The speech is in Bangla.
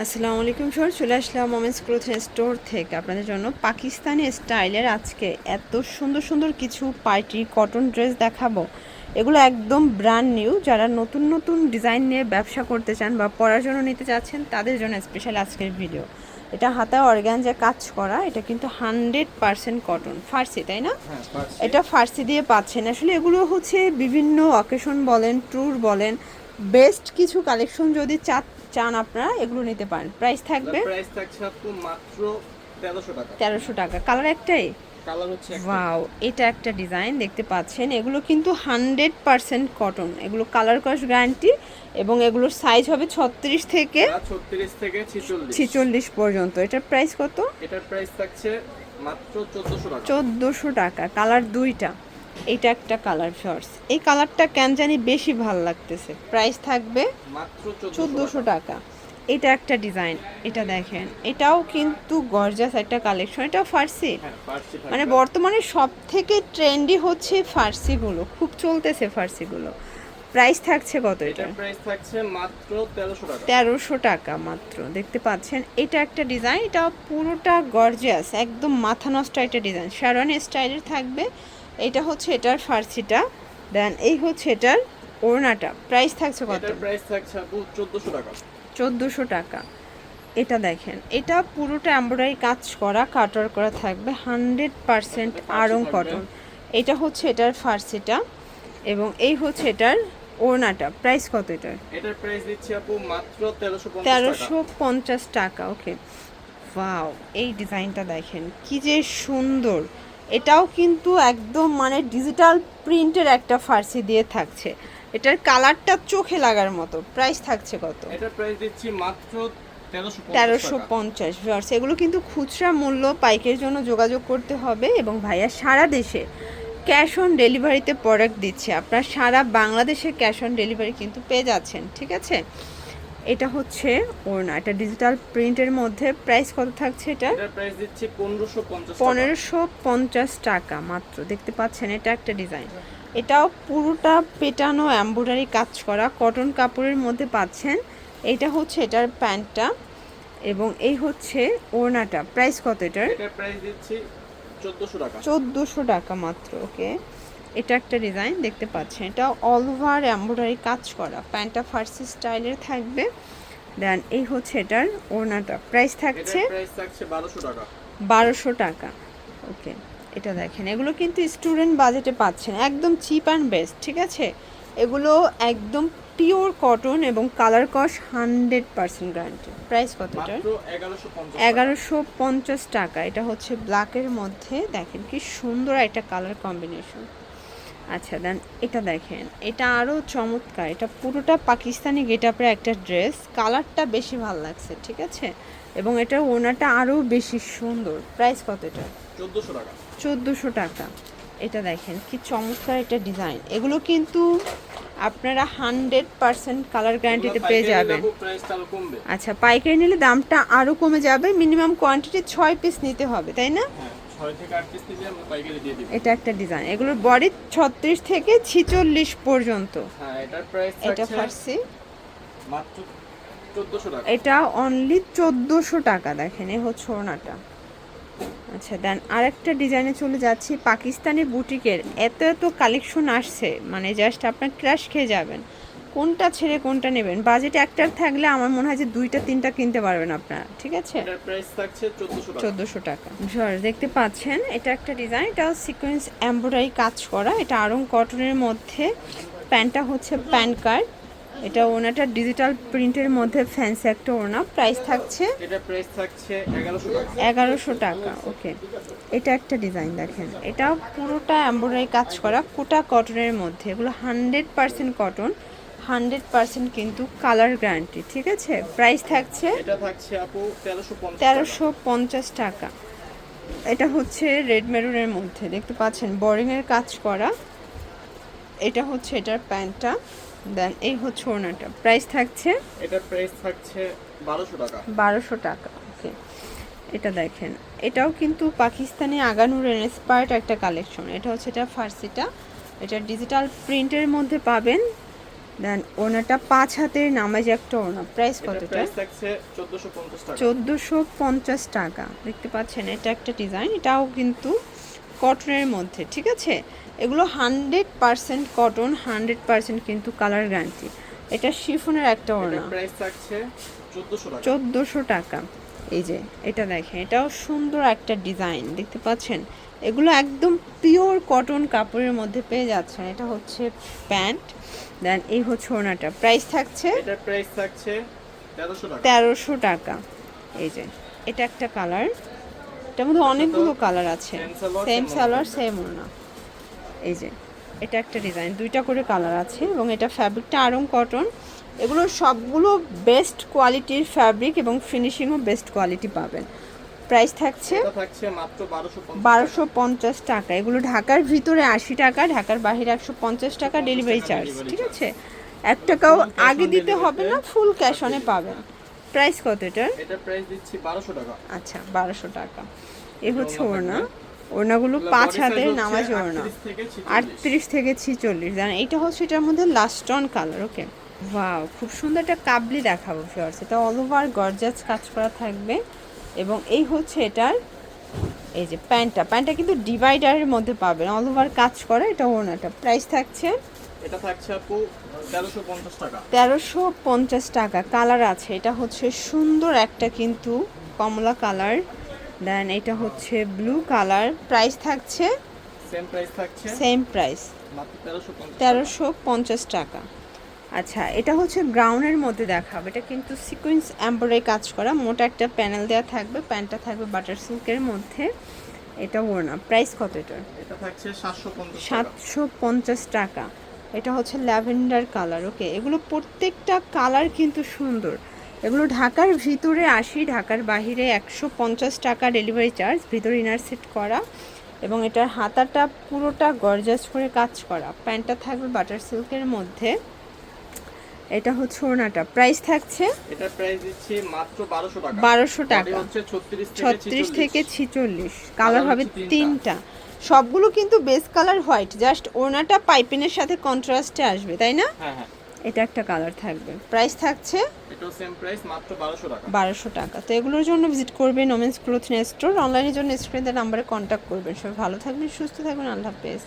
আসসালামু আলাইকুম স্যার, চলে আসলাম মোমেন্টস ক্লোথ স্টোর থেকে আপনাদের জন্য পাকিস্তানি স্টাইলের আজকে এত সুন্দর সুন্দর কিছু পার্টি কটন ড্রেস দেখাবো। এগুলো একদম ব্র্যান্ড নিউ, যারা নতুন নতুন ডিজাইন নিয়ে ব্যবসা করতে চান বা পড়ার জন্য নিতে চাচ্ছেন তাদের জন্য স্পেশাল আজকের ভিডিও। এটা হাতে অর্গানজা কাজ করা, এটা কিন্তু 100% কটন ফার্সি, তাই না? এটা ফার্সি দিয়ে পাচ্ছেন। আসলে এগুলো হচ্ছে বিভিন্ন অকেশন বলেন, ট্যুর বলেন, বেস্ট কিছু কালেকশন যদি চান আপনারা এগুলো নিতে পারেন। প্রাইস থাকবে, প্রাইস থাকছে আপু মাত্র 1300 টাকা। 1300 টাকা। কালার একটাই, কালার হচ্ছে একটা। ওয়াও, এটা একটা ডিজাইন দেখতে পাচ্ছেন। এগুলো কিন্তু 100% কটন, এগুলো কালার কস গ্যারান্টি এবং এগুলোর সাইজ হবে 36 থেকে 36 থেকে 46 46 পর্যন্ত। এটার প্রাইস কত? এটার প্রাইস থাকছে মাত্র 1400 টাকা। 1400 টাকা। কালার দুইটা, এটা একটা কালার শর্টস, এই কালারটা কেন জানি বেশি ভালো লাগতেছে। প্রাইস থাকবে মাত্র 1400 টাকা। এটা একটা ডিজাইন, এটা দেখেন, এটাও কিন্তু গর্জাস একটা কালেকশন। এটাও ফার্সি, হ্যাঁ, ফার্সি থাকবে। মানে বর্তমানে সব থেকে ট্রেন্ডি হচ্ছে ফার্সিগুলো, খুব চলতেছে ফার্সিগুলো। প্রাইস থাকছে কত এটা? এটার প্রাইস থাকছে মাত্র 1300 টাকা। 1300 টাকা মাত্র। দেখতে পাচ্ছেন এটা একটা ডিজাইন, এটা পুরোটা গর্জিয়াস, একদম মাথা নষ্ট একটা ডিজাইন, শারওয়ানি স্টাইলের থাকবে। এটা হচ্ছে এটার ফার্সিটা, দেন এই হচ্ছে এটার ওড়নাটা। প্রাইস থাকছে কত? এটার প্রাইস থাকছে আপু 1400 টাকা। 1400 টাকা। এটা দেখেন, এটা পুরোটা এমব্রয়ডারি কাজ করা, কাটওয়ার্ক করা থাকবে, 100% আড়ং কটন। এটা হচ্ছে এটার ফার্সিটা এবং এই হচ্ছে এটার ওড়নাটা। প্রাইস কত এটার? এটার প্রাইস দিচ্ছি আপু মাত্র 1350 টাকা। 1350 টাকা। ওকে, ওয়াও, এই ডিজাইনটা দেখেন কি যে সুন্দর। এটাও কিন্তু একদম মানে ডিজিটাল প্রিন্টের একটা ফার্সি দিয়ে থাকছে। এটার কালারটা চোখে লাগার মতো। প্রাইস থাকছে কত? এটার প্রাইস দিচ্ছি মাত্র 1350 ভিউয়ার্স। এগুলো কিন্তু খুচরা মূল্য, পাইকের জন্য যোগাযোগ করতে হবে এবং ভাইয়া সারা দেশে ক্যাশ অন ডেলিভারিতে প্রোডাক্ট দিচ্ছে। আপনারা সারা বাংলাদেশে ক্যাশ অন ডেলিভারি কিন্তু পেয়ে যাচ্ছেন, ঠিক আছে? এটা হচ্ছে ওড়না, এটা ডিজিটাল প্রিন্টের মধ্যে। প্রাইস কত থাকছে এটা? এটার প্রাইস দিচ্ছি 1550 টাকা। 1550 টাকা মাত্র। দেখতে পাচ্ছেন এটা একটা ডিজাইন, এটাও পুরোটা পেটানো এমব্রয়ডারি কাজ করা কটন কাপড়ের মধ্যে পাচ্ছেন। এইটা হচ্ছে এটার প্যান্টটা এবং এই হচ্ছে ওড়নাটা। প্রাইস কত এটার? এটার প্রাইস দিচ্ছি 1400 টাকা। 1400 টাকা মাত্র। ওকে, এটা একটা ডিজাইন দেখতে পাচ্ছেন, এটা অল ওভার এমব্রয়ডারি কাজ করা, প্যান্টটা ফার্সি স্টাইলের থাকবে। দেন এই হচ্ছে এটার ওড়নাটা। প্রাইস থাকছে, এটার প্রাইস থাকছে 1200 টাকা। 1200 টাকা। ওকে, এটা দেখেন, এগুলো কিন্তু স্টুডেন্ট বাজেটে পাচ্ছেন, একদম চিপ অ্যান্ড বেস্ট, ঠিক আছে? এগুলো একদম পিওর কটন এবং কালার কস 100% গ্যারান্টি। প্রাইস কত এটার? মাত্র 1150 টাকা। 1150 টাকা। এটা হচ্ছে ব্ল্যাকের মধ্যে, দেখেন কি সুন্দর একটা কালার কম্বিনেশন। আচ্ছা, দেন এটা দেখেন, এটা আরও চমৎকার, এটা পুরোটা পাকিস্তানি গেটআপের একটা ড্রেস, কালারটা বেশি ভালো লাগছে, ঠিক আছে? এবং এটার ওড়নাটা আরও বেশি সুন্দর। প্রাইস কত এটা? 1400 টাকা। 1400 টাকা। এটা দেখেন কি চমৎকার একটা ডিজাইন। এগুলো কিন্তু আপনারা 100% কালার গ্যারান্টিতে পেয়ে যাবেন। প্রাইসটা আরো কমবে। আচ্ছা, পাইকারি নিলে দামটা আরও কমে যাবে, মিনিমাম কোয়ান্টিটি 6 পিস নিতে হবে, তাই না? হ্যাঁ, 6 থেকে 8 পিস নিলে আমরা পাইকারি দিয়ে দিব। এটা একটা ডিজাইন, এগুলোর বডি 36 থেকে 46 পর্যন্ত। হ্যাঁ, এটার প্রাইস এটা থাকছে ফার্সি, মাত্র 1400 টাকা। এটা অনলি 1400 টাকা। দেখেন এ হচ্ছে ওড়নাটা। আচ্ছা, দেন আরেকটা ডিজাইনে চলে যাচ্ছি। পাকিস্তানি বুটিকের এত এত কালেকশন আসছে, মানে জাস্ট আপনার ক্রাশ খেয়ে যাবেন। কোনটা ছেড়ে কোনটা নেবেন? বাজেট একটার থাকলে আমার মনে হয় যে 2টা 3টা কিনতে পারবেন আপনারা, ঠিক আছে? এটার প্রাইস থাকছে 1400 টাকা। 1400 টাকা। ভিউয়ার্স দেখতে পাচ্ছেন এটা একটা ডিজাইন, এটাও সিকোয়েন্স এমব্রয়ডারি কাজ করা, এটা আড়ং কটনের মধ্যে। প্যান্টটা হচ্ছে প্যান্ট কার্ড, এটা ওনাটা ডিজিটাল প্রিন্টের মধ্যে ফ্যান্সি একটা ওনা। প্রাইস থাকছে, এটার প্রাইস থাকছে 1100 টাকা। 1100 টাকা। ওকে, এটা একটা ডিজাইন দেখেন, এটা পুরোটা এমব্রয়ডারি কাজ করা কোটা কটনের মধ্যে। এগুলো 100% কটন, 100% কিন্তু কালার গ্যারান্টি, ঠিক আছে? প্রাইস থাকছে, এটা থাকছে আপু 1350 টাকা। 1350 টাকা। এটা হচ্ছে রেড মেরুনের মধ্যে, দেখতে পাচ্ছেন বোরিংয়ের কাজ করা। এটা হচ্ছে এটার প্যান্টটা, দেন এই হচ্ছে ওড়নাটা। প্রাইস থাকছে, এটার প্রাইস থাকছে 1200 টাকা। 1200 টাকা। ওকে, এটা দেখেন, এটাও কিন্তু পাকিস্তানি আগানুরের ইন্সপায়ার্ড একটা কালেকশন। এটা হচ্ছে এটা ফার্সিটা, এটা ডিজিটাল প্রিন্টের মধ্যে পাবেন। দেন ওনাটা 5 হাতের নামাজ একটা ওনা, প্রাইস এটা কতটা? প্রাইস থাকছে 1450 টাকা। 1450 টাকা। দেখতে পাচ্ছেন এটা একটা ডিজাইন, এটাও কিন্তু কটনের মধ্যে, ঠিক আছে? এগুলো 100% কটন, 100% কিন্তু কালার গ্যারান্টি। এটা শিফনের একটা এটা ওড়না, প্রাইস থাকছে 1400 টাকা। 1400 টাকা। এই যে এটা দেখেন, এটাও সুন্দর একটা ডিজাইন, দেখতে পাচ্ছেন? এগুলো একদম পিওর কটন কাপড়ের মধ্যে পেয়ে যাচ্ছেন। এটা হচ্ছে প্যান্ট, দেন এই হচ্ছে ওড়নাটা, প্রাইস থাকছে এটা প্রাইস থাকছে 1300 টাকা। 1300 টাকা। এই যে এটা একটা কালার, এটার মধ্যে অনেকগুলো কালার আছে, সেম সালোয়ার সেম ওড়না। এই যে এটা একটা ডিজাইন, দুইটা করে কালার আছে এবং এটা ফ্যাব্রিকটা আরং কটন। এগুলো সবগুলো বেস্ট কোয়ালিটির ফ্যাব্রিক এবং ফিনিশিংও বেস্ট কোয়ালিটি পাবেন। প্রাইস থাকছে এটা থাকছে মাত্র 1250 1250 টাকা। এগুলো ঢাকার ভিতরে 80 টাকা, ঢাকার বাইরে 150 টাকা ডেলিভারি চার্জ, ঠিক আছে? 1 টাকাও আগে দিতে হবে না, ফুল ক্যাশ অনে পাবেন। প্রাইস কত এটার? এটা প্রাইস দিচ্ছি 1200 টাকা। আচ্ছা 1200 টাকা। এ হচ্ছে ওড়না, ওড়নাগুলো 5 হাতের নামাজ ওড়না, 38 থেকে 46। জানেন এইটা হচ্ছে এটার মধ্যে last on colour. Okay, wow, খুব সুন্দর একটা কাবলি দেখাবো ফিয়ার্স। এটা অল ওভার গর্জাস কাজ করা থাকবে এবং এই হচ্ছে এটার এই যে প্যান্টটা কিন্তু ডিভাইডারের মধ্যে পাবেন, অল ওভার কাজ করা। এটা ওড়নাটা, প্রাইস থাকছে এটা থাকছে আপু 1350 টাকা। 1350 টাকা। কালার আছে, এটা হচ্ছে সুন্দর একটা কিন্তু কমলা কালার, দেন এটা হচ্ছে ব্লু কালার। প্রাইস থাকছে সেম প্রাইস থাকছে সেম প্রাইস, মাত্র 1350 1350 টাকা। আচ্ছা এটা হচ্ছে গ্রাউন্ডের মধ্যে দেখাবো, এটা কিন্তু সিকোয়েন্স এমব্রয়ডারি কাজ করা, মোটা একটা প্যানেল দেওয়া থাকবে, প্যান্টটা থাকবে বাটার সিল্কের মধ্যে। এটা ওড়না, প্রাইস কত এটার? এটা থাকছে 750 টাকা। 750 টাকা। এটা হচ্ছে ল্যাভেন্ডার কালার। ওকে, এগুলো প্রত্যেকটা কালার কিন্তু সুন্দর। এগুলো ঢাকার ভিতরে 80, ঢাকার বাহিরে 150 টাকা ডেলিভারি চার্জ, ভিতরে ইনার সেট করা এবং এটার হাতাটা পুরোটা গর্জাস করে কাজ করা, প্যান্টটা থাকবে বাটার সিল্কের মধ্যে। এটা হচ্ছে ওড়নাটা, প্রাইস থাকছে এটা প্রাইস দিচ্ছি মাত্র 1200 টাকা। 1200 টাকা। বডি হচ্ছে 36 থেকে 46, কালার হবে হচ্ছে তিনটা। সবগুলো কিন্তু বেস কালার হোয়াইট, জাস্ট ওড়নাটা পাইপিনের সাথে কন্ট্রাস্টে আসবে, তাই না? হ্যাঁ হ্যাঁ, এটা একটা কালার থাকবে, প্রাইস থাকছে এটাও সেম প্রাইস মাত্র 1200 টাকা। 1200 টাকা। তো এগুলোর জন্য ভিজিট করবেন ওমেন্স ক্লোথিং স্টোর, অনলাইনের জন্য স্ক্রিনের নাম্বারে কন্ট্যাক্ট করবেন। সবাই ভালো থাকবেন, সুস্থ থাকবেন, আল্লাহ হাফেজ।